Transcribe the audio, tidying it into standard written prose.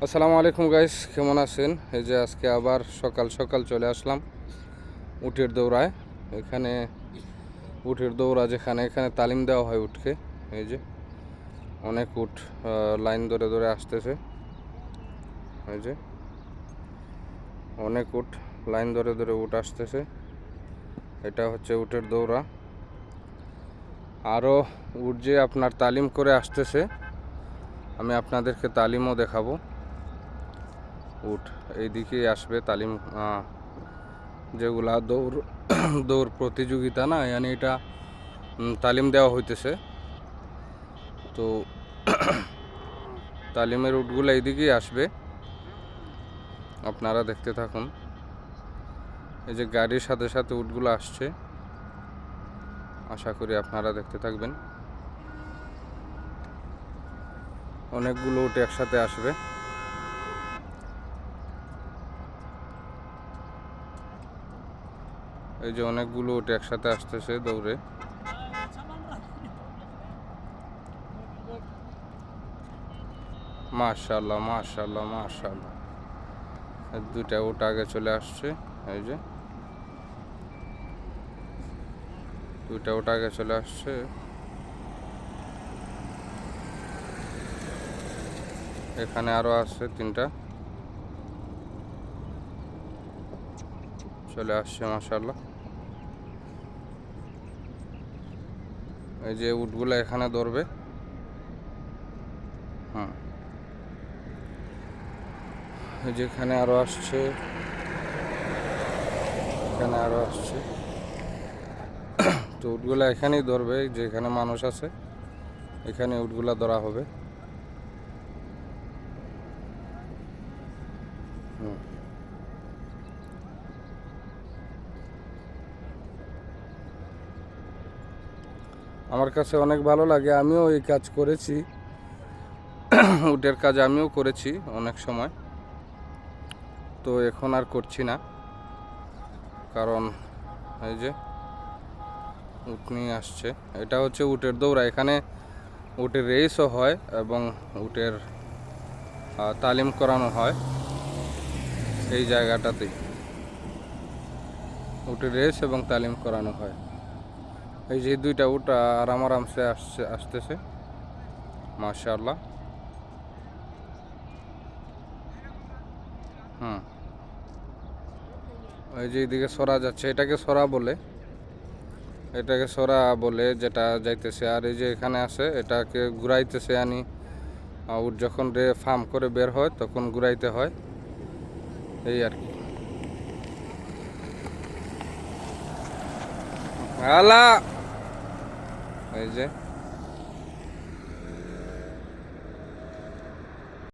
আসসালামু আলাইকুম গাইস, কেমন আছেন? এই যে আজকে আবার সকাল সকাল চলে আসলাম উটের দৌড়ায়। এখানে উটের দৌড়া যেখানে এখানে তালিম দেওয়া হয় উটকে। এই যে অনেক উট লাইন ধরে ধরে আসতেছে। এই যে অনেক উট লাইন ধরে ধরে উট আসতেছে। এটা হচ্ছে উটের দৌড়া। আরও উট যে আপনার তালিম করে আসতেছে, আমি আপনাদেরকে তালিমও দেখাবো। উট এইদিকেই আসবে তালিম, যেগুলা দৌড় দৌড় প্রতিযোগিতা না, মানে এটা তালিম দেওয়া হইতেছে। তো তালিমের উটগুলো এইদিকেই আসবে, আপনারা দেখতে থাকুন। এই যে গাড়ির সাথে সাথে উটগুলো আসছে, আশা করি আপনারা দেখতে থাকবেন। অনেকগুলো উট একসাথে আসবে। এই যে অনেকগুলো উট একসাথে আসতেছে দৌড়ে। মাশাআল্লাহ মাশাআল্লাহ মাশাআল্লাহ, দুইটা উট আগে চলে আসছে। এই যে দুইটা উট আগে চলে আসছে। এখানে আরো আছে তিনটা চলে আসছে মাশাআল্লাহ। এই যে উটগুলো এখানে ধরবে। এই যে এখানে আরো আসছে, এখানে আরো আসছে। তো উটগুলা এখানেই ধরবে, যেখানে মানুষ আছে এখানে উটগুলা ধরা হবে। আমার কাছে অনেক ভালো লাগে, আমিও এই কাজ করেছি। উটের কাজ আমিও করেছি অনেক সময়। তো এখন আর করছি না, কারণ এই যে উট নিয়ে আসছে। এটা হচ্ছে উটের দৌড়া। এখানে উটের রেসও হয় এবং উটের তালিম করানো হয় এই জায়গাটাতেই। উটের রেস এবং তালিম করানো হয়। এই যে দুইটা উট আরামসে আসতেছে মাশাআল্লাহ। এই যে এদিকে সরা যাচ্ছে, এটাকে সরা বলে, এটাকে সরা বলে যেটা যাইতেছে। আর এই যে এখানে আছে, এটাকে ঘুরাইতেছে। উট যখন ফার্ম করে বের হয় তখন ঘুরাইতে হয়, এই আর কি। আলা এই যে